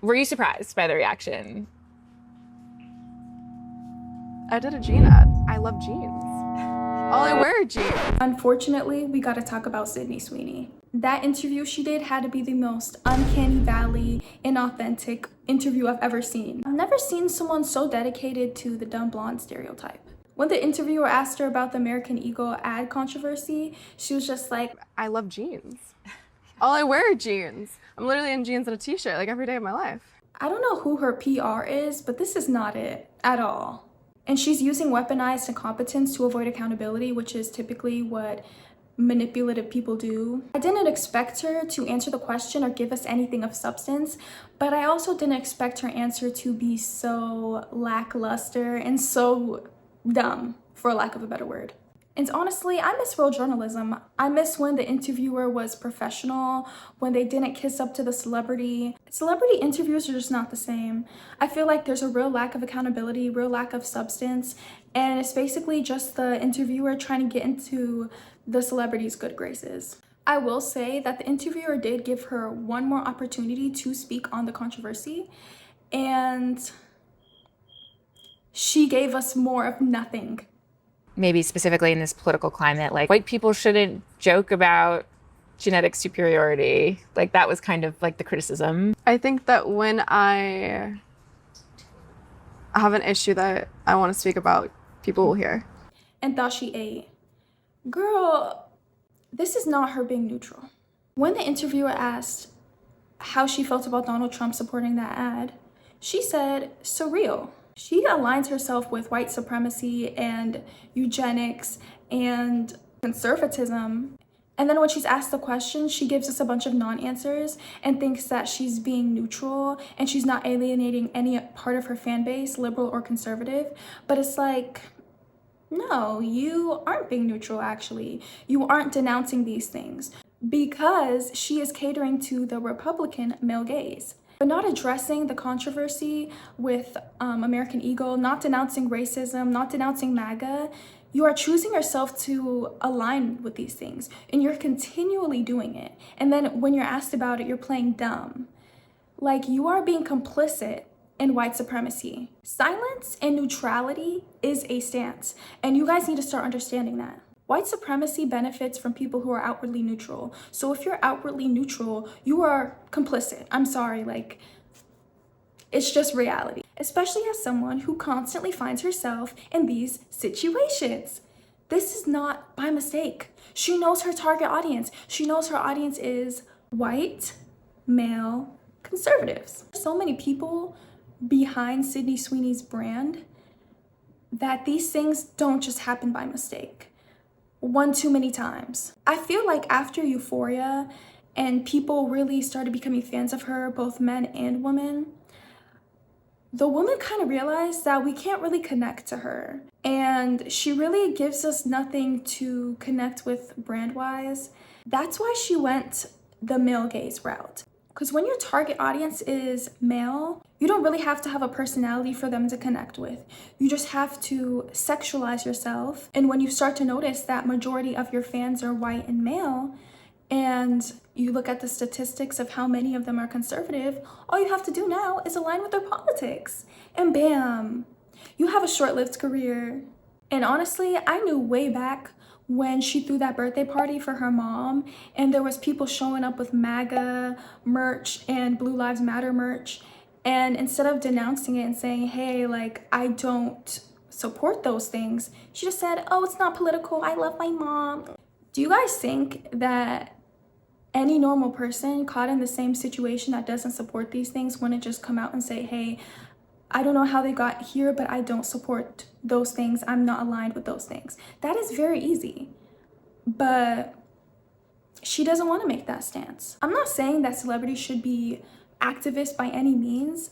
Were you surprised by the reaction? I did a jean ad. I love jeans. All I wear are jeans. Unfortunately, we gotta talk about Sydney Sweeney. That interview she did had to be the most uncanny valley, inauthentic interview I've ever seen. I've never seen someone so dedicated to the dumb blonde stereotype. When the interviewer asked her about the American Eagle ad controversy, she was just like, I love jeans. All I wear are jeans. I'm literally in jeans and a t-shirt like every day of my life. I don't know who her PR is, but this is not it at all. And she's using weaponized incompetence to avoid accountability, which is typically what manipulative people do. I didn't expect her to answer the question or give us anything of substance, but I also didn't expect her answer to be so lackluster and so dumb, for lack of a better word. And honestly, I miss real journalism. I miss when the interviewer was professional, when they didn't kiss up to the celebrity. Celebrity interviews are just not the same. I feel like there's a real lack of accountability, real lack of substance, and it's basically just the interviewer trying to get into the celebrity's good graces. I will say that the interviewer did give her one more opportunity to speak on the controversy, and she gave us more of nothing. Maybe specifically in this political climate, like white people shouldn't joke about genetic superiority. Like that was kind of like the criticism. I think that when I have an issue that I want to speak about, people will hear. And thought she ate. Girl, this is not her being neutral. When the interviewer asked how she felt about Donald Trump supporting that ad, she said, surreal. She aligns herself with white supremacy and eugenics and conservatism. And then when she's asked the question, she gives us a bunch of non-answers and thinks that she's being neutral and she's not alienating any part of her fan base, liberal or conservative. But it's like, no, you aren't being neutral, actually. You aren't denouncing these things because she is catering to the Republican male gaze. But not addressing the controversy with American Eagle, not denouncing racism, not denouncing MAGA, you are choosing yourself to align with these things and you're continually doing it. And then when you're asked about it, you're playing dumb. Like you are being complicit in white supremacy. Silence and neutrality is a stance, and you guys need to start understanding that. White supremacy benefits from people who are outwardly neutral. So if you're outwardly neutral, you are complicit. I'm sorry, like, it's just reality. Especially as someone who constantly finds herself in these situations. This is not by mistake. She knows her target audience. She knows her audience is white, male, conservatives. So many people behind Sydney Sweeney's brand that these things don't just happen by mistake. One too many times. I feel like after Euphoria and people really started becoming fans of her, both men and women, the woman kind of realized that we can't really connect to her. And she really gives us nothing to connect with brand-wise. That's why she went the male gaze route. Because when your target audience is male, you don't really have to have a personality for them to connect with. You just have to sexualize yourself. And when you start to notice that majority of your fans are white and male, and you look at the statistics of how many of them are conservative, all you have to do now is align with their politics. And bam, you have a short-lived career. And honestly, I knew way back when she threw that birthday party for her mom and there was people showing up with MAGA merch and Blue Lives Matter merch, and instead of denouncing it and saying, hey, like, I don't support those things, she just said, oh, it's not political, I love my mom. Do you guys think that any normal person caught in the same situation that doesn't support these things wouldn't just come out and say, hey, I don't know how they got here, but I don't support those things. I'm not aligned with those things. That is very easy, but she doesn't want to make that stance. I'm not saying that celebrities should be activists by any means,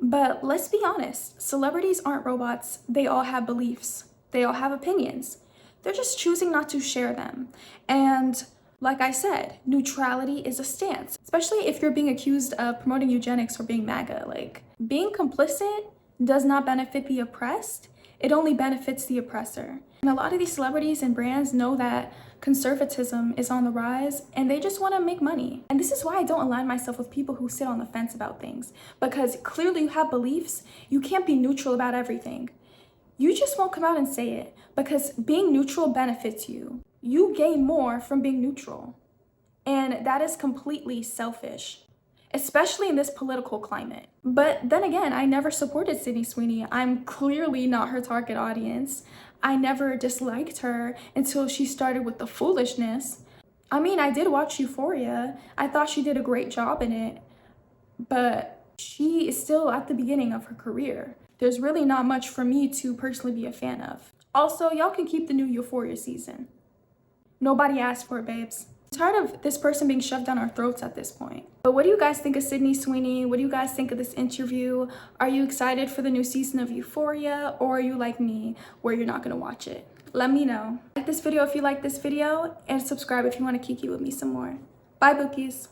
but let's be honest, celebrities aren't robots. They all have beliefs. They all have opinions. They're just choosing not to share them. And like I said, neutrality is a stance, especially if you're being accused of promoting eugenics or being MAGA. Like, being complicit does not benefit the oppressed. It only benefits the oppressor. And a lot of these celebrities and brands know that conservatism is on the rise and they just want to make money. And this is why I don't align myself with people who sit on the fence about things, because clearly you have beliefs. You can't be neutral about everything. You just won't come out and say it because being neutral benefits you. You gain more from being neutral. And that is completely selfish, especially in this political climate. But then again, I never supported Sydney Sweeney. I'm clearly not her target audience. I never disliked her until she started with the foolishness. I mean, I did watch Euphoria. I thought she did a great job in it, but she is still at the beginning of her career. There's really not much for me to personally be a fan of. Also, y'all can keep the new Euphoria season. Nobody asked for it, babes. I'm tired of this person being shoved down our throats at this point. But what do you guys think of Sydney Sweeney? What do you guys think of this interview? Are you excited for the new season of Euphoria, or are you like me, where you're not gonna watch it? Let me know. Like this video if you like this video, and subscribe if you want to kiki with me some more. Bye, bookies.